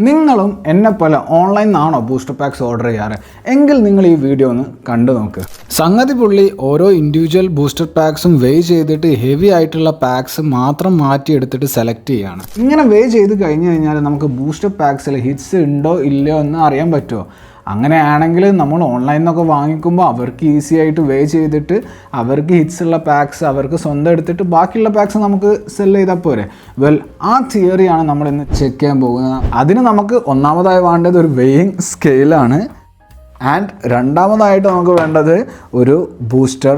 നിങ്ങളും എന്നെപ്പോലെ ഓൺലൈനിൽ നിന്നാണോ ബൂസ്റ്റർ പാക്സ് ഓർഡർ ചെയ്യാറ് എങ്കിൽ നിങ്ങൾ ഈ വീഡിയോ ഒന്ന് കണ്ടു നോക്ക്. സംഗതി പുള്ളി ഓരോ ഇൻഡിവിജ്വൽ ബൂസ്റ്റർ പാക്സും വെയ് ചെയ്തിട്ട് ഹെവി ആയിട്ടുള്ള പാക്സ് മാത്രം മാറ്റിയെടുത്തിട്ട് സെലക്ട് ചെയ്യുകയാണ്. ഇങ്ങനെ വെയ് ചെയ്ത് കഴിഞ്ഞ് കഴിഞ്ഞാൽ നമുക്ക് ബൂസ്റ്റർ പാക്സിൽ ഹിറ്റ്സ് ഉണ്ടോ ഇല്ലയോ എന്ന് അറിയാൻ പറ്റുമോ? അങ്ങനെയാണെങ്കിൽ നമ്മൾ ഓൺലൈനിൽ നിന്നൊക്കെ വാങ്ങിക്കുമ്പോൾ അവർക്ക് ഈസി ആയിട്ട് വേ ചെയ്തിട്ട് അവർക്ക് ഹിറ്റ്സ് ഉള്ള പാക്സ് അവർക്ക് സ്വന്തം എടുത്തിട്ട് ബാക്കിയുള്ള പാക്സ് നമുക്ക് സെല് ചെയ്താൽ പോരെ. ആ തിയറിയാണ് നമ്മൾ ഇന്ന് ചെക്ക് ചെയ്യാൻ പോകുന്നത്. അതിന് നമുക്ക് ഒന്നാമതായി വേണ്ടത് ഒരു വെയിങ് സ്കെയിലാണ്. ആൻഡ് രണ്ടാമതായിട്ട് നമുക്ക് വേണ്ടത് ഒരു ബൂസ്റ്റർ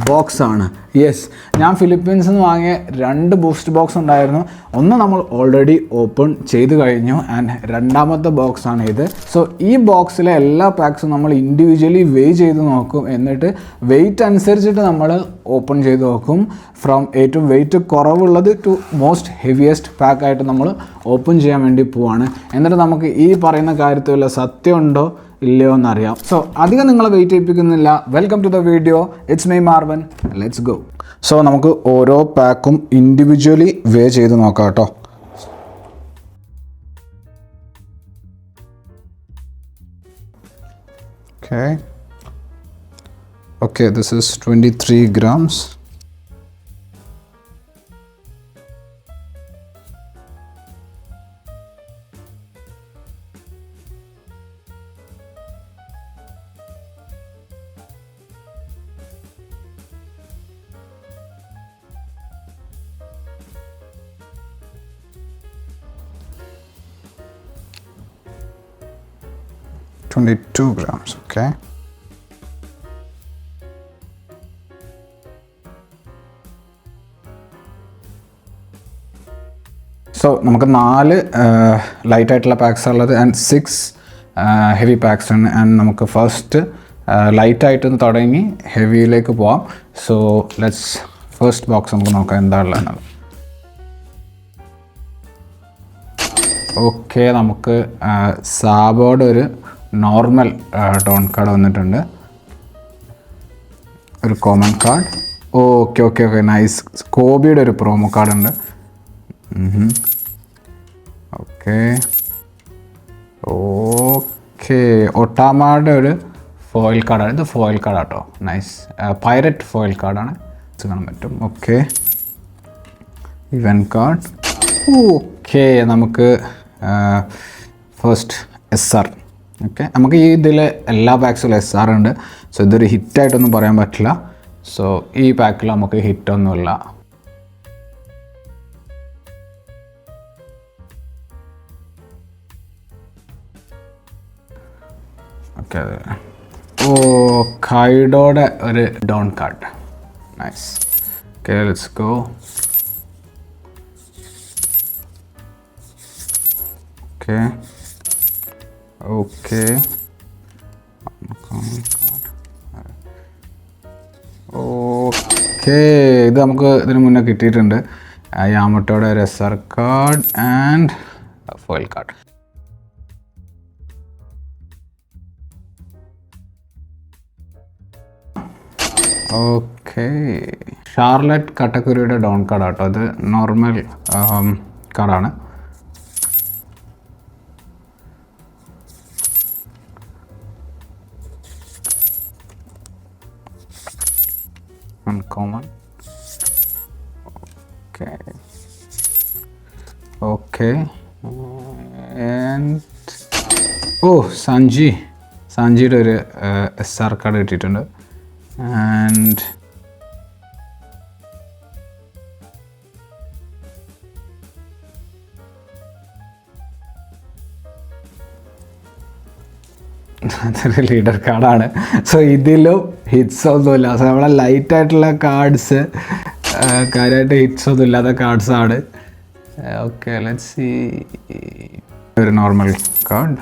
ബോക്സ് ആണ്. യെസ്, ഞാൻ ഫിലിപ്പീൻസിൽ നിന്ന് വാങ്ങിയ 2 ബൂസ്റ്റർ ബോക്സ് ഉണ്ടായിരുന്നു. ഒന്ന് നമ്മൾ ഓൾറെഡി ഓപ്പൺ ചെയ്ത് കഴിഞ്ഞു ആൻഡ് രണ്ടാമത്തെ ബോക്സ് ആണ് ഇത്. സോ ഈ ബോക്സിലെ എല്ലാ പാക്സും നമ്മൾ ഇൻഡിവിജ്വലി വെയ് ചെയ്ത് നോക്കും. എന്നിട്ട് വെയിറ്റ് അനുസരിച്ചിട്ട് നമ്മൾ ഓപ്പൺ ചെയ്ത് നോക്കും. ഫ്രം ഏറ്റവും വെയിറ്റ് കുറവുള്ളത് ടു മോസ്റ്റ് ഹെവിയസ്റ്റ് പാക്കായിട്ട് നമ്മൾ ഓപ്പൺ ചെയ്യാൻ വേണ്ടി പോവാണ്. എന്നിട്ട് നമുക്ക് ഈ പറയുന്ന കാര്യത്തിൽ വല്ല സത്യമുണ്ടോ ഇല്ലയോ എന്നറിയാം. സോ അധികം നിങ്ങളെ വെയിറ്റ് ചെയ്യിപ്പിക്കുന്നില്ല. Welcome to the video. It's my Marvan. Let's go. So നമുക്ക് ഓരോ പാക്കും ഇൻഡിവിജ്വലി വേ ചെയ്ത് നോക്കാം കേട്ടോ. Okay, this is 23 grams. $22 grams, okay. So നമുക്ക് 4 ലൈറ്റ് ആയിട്ടുള്ള പാക്സ് ഉള്ളത് ആൻഡ് 6 ഹെവി പാക്സ് ആണ്. ആൻഡ് നമുക്ക് ഫസ്റ്റ് ലൈറ്റായിട്ട് തുടങ്ങി ഹെവിയിലേക്ക് പോവാം. സോ ലെറ്റ്സ് ഫസ്റ്റ് ബോക്സ് നമുക്ക് നോക്കാം എന്താ ഉള്ളതെന്നുള്ളത്. ഓക്കെ, നമുക്ക് സാബോയുടെ ഒരു നോർമൽ ഡോൺ കാർഡ് വന്നിട്ടുണ്ട്, ഒരു common card. Okay okay okay nice. കോബിയുടെ ഒരു പ്രോമോ കാർഡ് ഉണ്ട്. ഓക്കെ ഓക്കെ ഒട്ടാമയുടെ ഒരു ഫോയിൽ കാർഡാണ്. ഇത് ഫോയിൽ കാർഡാട്ടോ. നൈസ്. പൈററ്റ് ഫോയിൽ കാർഡാണ്, കാണാൻ പറ്റും. Okay, event card. ഓക്കെ, നമുക്ക് ഫസ്റ്റ് SR. ഓക്കെ, നമുക്ക് ഈ ഇതിൽ എല്ലാ പാക്സിലും SR ഉണ്ട്. സോ ഇതൊരു ഹിറ്റായിട്ടൊന്നും പറയാൻ പറ്റില്ല. സോ ഈ പാക്കിൽ നമുക്ക് ഹിറ്റൊന്നുമില്ല. ഓക്കെ, കൈഡോയുടെ ഒരു down card. Nice. Okay, let's go. Okay okay okay, ഇത് നമുക്ക് ഇതിന് മുന്നേ കിട്ടിയിട്ടുണ്ട്. യാമട്ടോയുടെ ഒരു SR card and foil card. Okay, Charlotte കട്ടക്കുരിയുടെ ഡൗൺ കാർഡാട്ടോ. അത് നോർമൽ കാർഡാണ്. Uncommon. Okay and സാഞ്ചിയുടെ ഒരു SR കാർഡ് കിട്ടിയിട്ടുണ്ട്. ആൻഡ് അതൊരു ലീഡർ കാർഡാണ്. സോ ഇതിലും ഹിറ്റ്സ് ഒന്നുമില്ല. സോ നമ്മളെ ലൈറ്റായിട്ടുള്ള കാർഡ്സ് കാര്യമായിട്ട് ഹിറ്റ്സ് ഒന്നും ഇല്ലാത്ത കാർഡ്സാണ്. Okay, let's see. ഒരു normal card.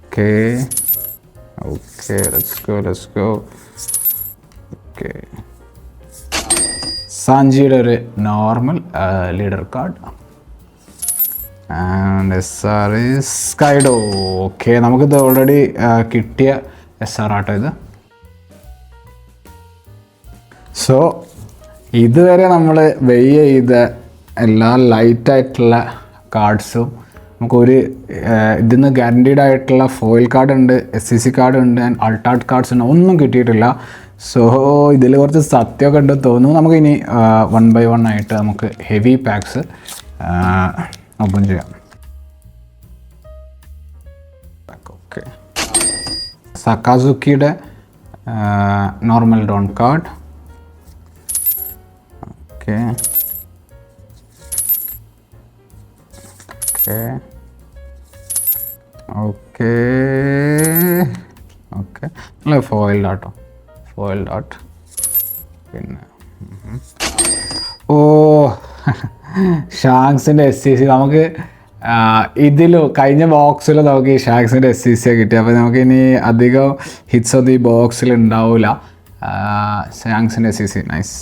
Okay okay, let's go. Okay, സാഞ്ചിയുടെ ഒരു normal leader card. And SR is Kaido. Okay, നമുക്കിത് ഓൾറെഡി കിട്ടിയ SR ആട്ടോ ഇത്. സോ ഇതുവരെ നമ്മൾ വെയ് ചെയ്ത എല്ലാ ലൈറ്റായിട്ടുള്ള കാർഡ്സും നമുക്കൊരു ഇതിൽ നിന്ന് ഗ്യാരണ്ടീഡ് ആയിട്ടുള്ള ഫോയിൽ കാർഡ് ഉണ്ട്, SCC കാർഡ് ഉണ്ട്, ആൻഡ് അൾട്ടാർട്ട് കാർഡ്സ് ഉണ്ട്. ഒന്നും കിട്ടിയിട്ടില്ല. സോ ഇതിൽ കുറച്ച് സത്യമൊക്കെ ഉണ്ടെന്ന് തോന്നുന്നു. നമുക്കിനി 1 by 1 ആയിട്ട് നമുക്ക് ഹെവി പാക്സ് ഓപ്പൺ ചെയ്യാം. ഓക്കെ, സക്കാസുക്കിയുടെ normal don card. Okay okay okay അല്ല ഫോയിൽഡ് ആട്ടോ, ഫോയിൽഡ് ആർട്ട്. പിന്നെ ഷാങ്സിൻ്റെ SCC നമുക്ക് ഇതിലും കഴിഞ്ഞ ബോക്സിൽ നമുക്ക് ഈ ഷാങ്സിൻ്റെ SCC കിട്ടി. അപ്പോൾ നമുക്ക് ഇനി അധികം ഹിറ്റ്സ് ഒന്നും ഈ ബോക്സിൽ ഉണ്ടാവില്ല. ഷാങ്സിൻ്റെ SCC നൈസ്.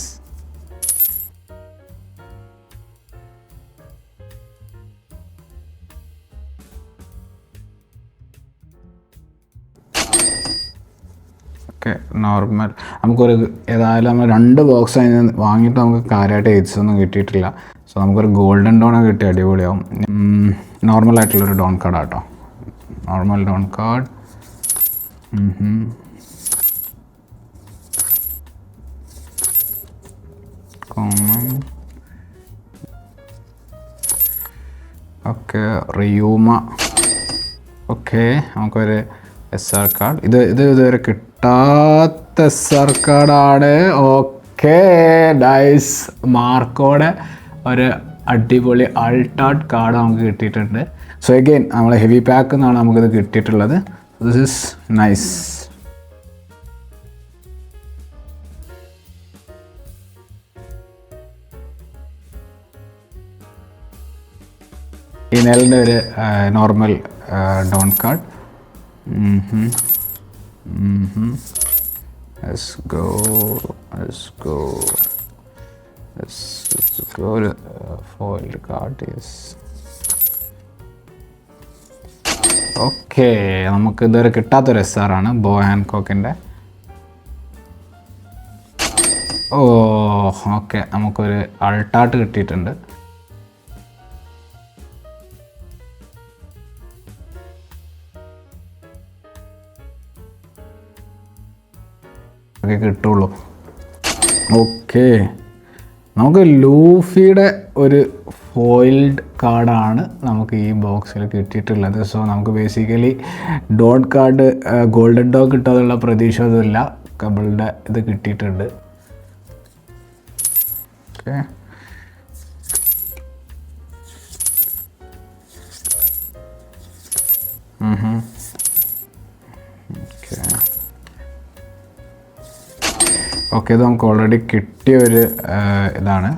Okay, normal. നമുക്കൊരു ഏതായാലും നമ്മൾ 2 ബോക്സ് അതിന് വാങ്ങിയിട്ട് നമുക്ക് കാര്യമായിട്ട് എയ്ഡ്സ് ഒന്നും കിട്ടിയിട്ടില്ല. സോ നമുക്കൊരു ഗോൾഡൻ ഡോണൊക്കെ കിട്ടി അടിപൊളിയാവും. നോർമലായിട്ടുള്ളൊരു ഡോൺ കാർഡ് ആട്ടോ, normal don card. Common. Okay, റിയൂമ. ഓക്കെ, നമുക്കൊരു SR കാർഡ്. ഇത് ഇതുവരെ കിട്ടാത്ത SR കാർഡാണ്. Okay nice. മാർക്കോടെ ഒരു അടിപൊളി അൾട്ടാർട്ട് കാർഡ് നമുക്ക് കിട്ടിയിട്ടുണ്ട്. സോ അഗെയിൻ നമ്മൾ ഹെവി പാക്ക് എന്നാണ് നമുക്കിത് കിട്ടിയിട്ടുള്ളത്. This is nice. ഇനലിൻ്റെ ഒരു normal don card. Let's go. Let's go to foiled card. Yes. Okay, നമുക്ക് ഇതുവരെ കിട്ടാത്തൊരു SR ആണ്, ബോ ഹാൻകോക്കിൻ്റെ. ഓക്കെ, നമുക്കൊരു അൾട്ടാർട്ട് കിട്ടിയിട്ടുണ്ട്. കിട്ടുള്ളൂ. ഓക്കെ, നമുക്ക് ലൂഫിയുടെ ഒരു ഫോയിൽഡ് കാർഡാണ് നമുക്ക് ഈ ബോക്സിൽ കിട്ടിയിട്ടുള്ളത്. സോ നമുക്ക് basically dot card golden dog കിട്ടാനുള്ള പ്രതീക്ഷ ഒന്നുമില്ല. കബിളുടെ ഇത് കിട്ടിയിട്ടുണ്ട്. ഓക്കെ, ഓക്കെ, ഇത് നമുക്ക് ഓൾറെഡി കിട്ടിയ ഒരു ഇതാണ്.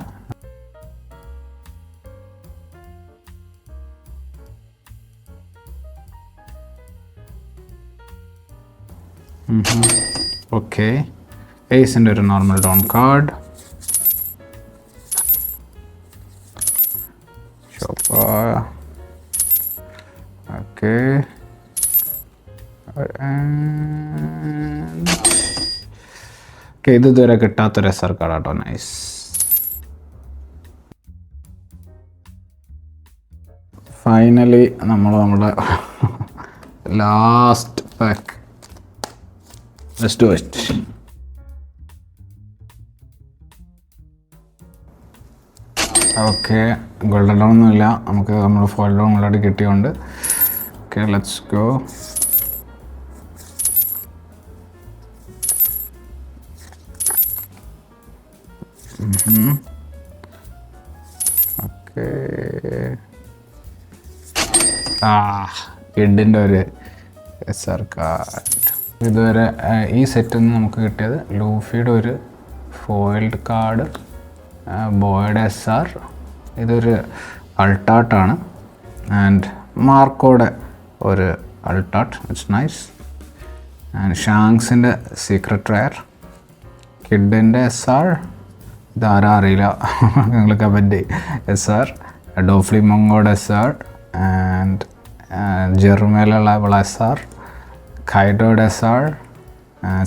ഓക്കെ, ഏസിൻ്റെ ഒരു നോർമൽ ഡോൺ കാർഡ്. ഓക്കെ, ഇത് ഇതുവരെ കിട്ടാത്തൊരു SR കാർഡാട്ടോ. നൈസ്. ഫൈനലി നമ്മുടെ last pack. Let's do it. Okay, golden don ഒന്നുമില്ല, നമുക്ക് നമ്മൾ ഫോയിൽ ഡോൺ ഓൾറെഡി കിട്ടിയോണ്ട്. Okay, let's go. ഓക്കെ, കിഡിൻ്റെ ഒരു SR കാർഡ്. ഇതുവരെ ഈ സെറ്റിൽ നിന്ന് നമുക്ക് കിട്ടിയത് ലൂഫിയുടെ ഒരു ഫോയിൽഡ് കാർഡ്, ബോയുടെ SR, ഇതൊരു അൾട്ടാർട്ടാണ്, ആൻഡ് മാർക്കോയുടെ ഒരു അൾട്ടാർട്ട്. It's nice. ആൻഡ് ഷാങ്സിൻ്റെ സീക്രട്ട് റയർ, കിഡിൻ്റെ SR, ഇതാരാ അറിയില്ല, നിങ്ങൾ കമൻറ്റ് SR, ഡോഫ്ലി മൊങ്കോയുടെ SR, ആൻഡ് ജെർമേലുള്ള SR, ഖൈഡോയുടെ SR,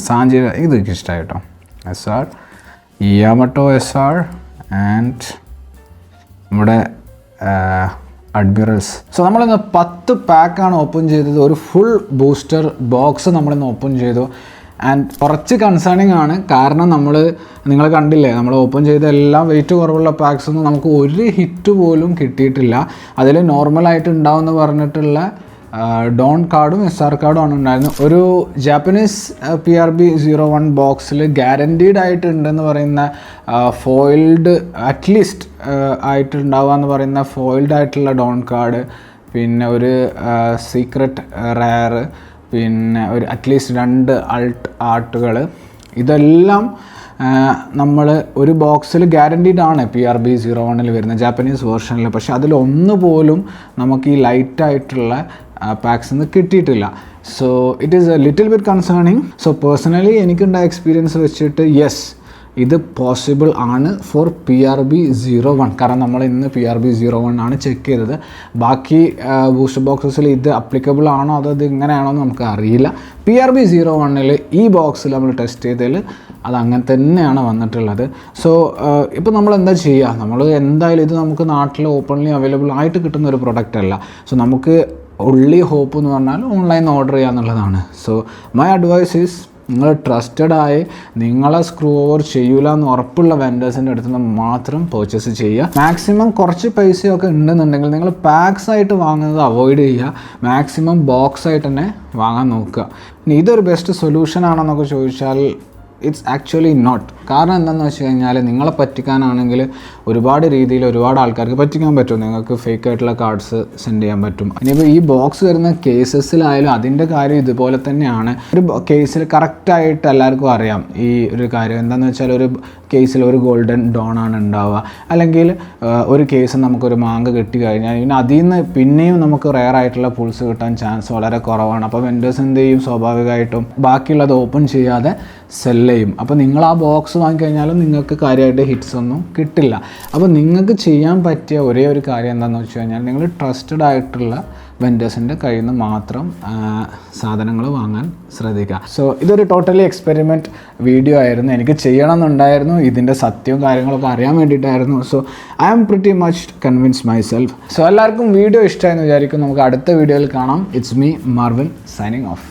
സാഞ്ചി, ഇതൊക്കെ ഇഷ്ടമായി കേട്ടോ, SR, യാമട്ടോ SR, ആൻഡ് നമ്മുടെ അഡ്മിറൽസ്. സോ നമ്മളിന്ന് 10 പാക്കാണ് ഓപ്പൺ ചെയ്തത്. ഒരു ഫുൾ ബൂസ്റ്റർ ബോക്സ് നമ്മളിന്ന് ഓപ്പൺ ചെയ്തു. ആൻഡ് കുറച്ച് കൺസേണിങ് ആണ്, കാരണം നിങ്ങൾ കണ്ടില്ലേ, നമ്മൾ ഓപ്പൺ ചെയ്ത എല്ലാം വെയിറ്റ് കുറവുള്ള പാക്സ് ഒന്നും നമുക്ക് ഒരു ഹിറ്റ് പോലും കിട്ടിയിട്ടില്ല. അതിൽ നോർമലായിട്ട് ഉണ്ടാവുമെന്ന് പറഞ്ഞിട്ടുള്ള ഡോൺ കാർഡും SR കാർഡും ആണ് ഉണ്ടായിരുന്നത്. ഒരു ജാപ്പനീസ് PRB01 ബോക്സിൽ ഗ്യാരൻറ്റീഡ് ആയിട്ടുണ്ടെന്ന് പറയുന്ന ഫോയിൽഡ് അറ്റ്ലീസ്റ്റ് ആയിട്ടുണ്ടാവുക എന്ന് പറയുന്ന ഫോയിൽഡ് ആയിട്ടുള്ള ഡോൺ കാർഡ്, പിന്നെ ഒരു സീക്രട്ട് റയർ, പിന്നെ ഒരു അറ്റ്ലീസ്റ്റ് 2 അൾട്ട് ആർട്ടുകൾ, ഇതെല്ലാം നമ്മൾ ഒരു ബോക്സിൽ ഗ്യാരൻറ്റീഡ് ആണ് PRB01 വരുന്ന ജാപ്പനീസ് വേർഷനിൽ. പക്ഷേ അതിലൊന്നു പോലും നമുക്ക് ഈ ലൈറ്റായിട്ടുള്ള പാക്സിൽ നിന്ന് കിട്ടിയിട്ടില്ല. So it is A little bit concerning. So personally എനിക്കുണ്ടായ എക്സ്പീരിയൻസ് വെച്ചിട്ട് യെസ്, ഇത് പോസിബിൾ ആണ് ഫോർ PRB01. കാരണം നമ്മൾ ഇന്ന് PRB01 ആണ് ചെക്ക് ചെയ്തത്. ബാക്കി ബൂസ്റ്റർ ബോക്സസിൽ ഇത് അപ്ലിക്കബിൾ ആണോ അതോ ഇത് ഇങ്ങനെയാണോ എന്ന് നമുക്ക് അറിയില്ല. PRB01 ഈ ബോക്സിൽ നമ്മൾ ടെസ്റ്റ് ചെയ്തതിൽ അത് അങ്ങനെ തന്നെയാണ് വന്നിട്ടുള്ളത്. സോ ഇപ്പോൾ നമ്മൾ എന്താ ചെയ്യുക, നമ്മൾ എന്തായാലും ഇത് നമുക്ക് നാട്ടിൽ ഓപ്പൺലി അവൈലബിൾ ആയിട്ട് കിട്ടുന്ന ഒരു പ്രൊഡക്റ്റ് അല്ല. സോ നമുക്ക് ഉള്ളി ഹോപ്പ് എന്ന് പറഞ്ഞാൽ ഓൺലൈൻ ഓർഡർ ചെയ്യുക എന്നുള്ളതാണ്. സോ മൈ അഡ്വൈസ് ഈസ്, നിങ്ങൾ ട്രസ്റ്റഡായി നിങ്ങളെ സ്ക്രൂ ഓവർ ചെയ്യൂല എന്ന് ഉറപ്പുള്ള വെൻഡേഴ്സിൻ്റെ അടുത്ത് നിന്ന് മാത്രം പർച്ചേസ് ചെയ്യുക. മാക്സിമം കുറച്ച് പൈസയൊക്കെ ഉണ്ടെന്നുണ്ടെങ്കിൽ നിങ്ങൾ പാക്സ് ആയിട്ട് വാങ്ങുന്നത് അവോയ്ഡ് ചെയ്യുക. മാക്സിമം ബോക്സ് ആയിട്ട് തന്നെ വാങ്ങാൻ നോക്കുക. ഇനി ഇതൊരു ബെസ്റ്റ് സൊല്യൂഷൻ ആണെന്നൊക്കെ ചോദിച്ചാൽ ഇറ്റ്സ് ആക്ച്വലി നോട്ട്. കാരണം എന്താണെന്ന് വെച്ച് കഴിഞ്ഞാൽ നിങ്ങളെ പറ്റിക്കാനാണെങ്കിൽ ഒരുപാട് രീതിയിൽ ഒരുപാട് ആൾക്കാർക്ക് പറ്റിക്കാൻ പറ്റും. നിങ്ങൾക്ക് ഫേക്ക് ആയിട്ടുള്ള കാർഡ്സ് സെൻഡ് ചെയ്യാൻ പറ്റും. ഇനിയിപ്പോൾ ഈ ബോക്സ് വരുന്ന കേസസിലായാലും അതിൻ്റെ കാര്യം ഇതുപോലെ തന്നെയാണ്. ഒരു കേസിൽ കറക്റ്റായിട്ട് എല്ലാവർക്കും അറിയാം ഈ ഒരു കാര്യം. എന്താണെന്ന് വെച്ചാൽ ഒരു കേസിൽ ഒരു ഗോൾഡൻ ഡോൺ ആണ് ഉണ്ടാവുക, അല്ലെങ്കിൽ ഒരു കേസ് നമുക്കൊരു മാങ്ക് കിട്ടി കഴിഞ്ഞാൽ പിന്നെ അതിൽ നിന്ന് പിന്നെയും നമുക്ക് റെയർ ആയിട്ടുള്ള പുൾസ് കിട്ടാൻ ചാൻസ് വളരെ കുറവാണ്. അപ്പോൾ വെൻഡേഴ്സ് എന്ത് ചെയ്യും, സ്വാഭാവികമായിട്ടും ബാക്കിയുള്ളത് ഓപ്പൺ ചെയ്യാതെ സെല്ല് ചെയ്യും. അപ്പോൾ നിങ്ങൾ ആ ബോക്സ് വാങ്ങിക്കഴിഞ്ഞാലും നിങ്ങൾക്ക് കാര്യമായിട്ട് ഹിറ്റ്സ് ഒന്നും കിട്ടില്ല. അപ്പോൾ നിങ്ങൾക്ക് ചെയ്യാൻ പറ്റിയ ഒരേ ഒരു കാര്യം എന്താണെന്ന് വെച്ച് കഴിഞ്ഞാൽ നിങ്ങൾ ട്രസ്റ്റഡ് ആയിട്ടുള്ള വെൻഡേഴ്സിൻ്റെ കയ്യിൽ നിന്ന് മാത്രം സാധനങ്ങൾ വാങ്ങാൻ ശ്രദ്ധിക്കുക. സോ ഇതൊരു ടോട്ടലി എക്സ്പെരിമെൻറ്റ് വീഡിയോ ആയിരുന്നു. എനിക്ക് ചെയ്യണമെന്നുണ്ടായിരുന്നു, ഇതിൻ്റെ സത്യവും കാര്യങ്ങളൊക്കെ അറിയാൻ വേണ്ടിയിട്ടായിരുന്നു. So I am pretty much convince myself. So എല്ലാവർക്കും വീഡിയോ ഇഷ്ടമായെന്ന് വിചാരിക്കും. നമുക്ക് അടുത്ത വീഡിയോയിൽ കാണാം. It's me Marvin signing of.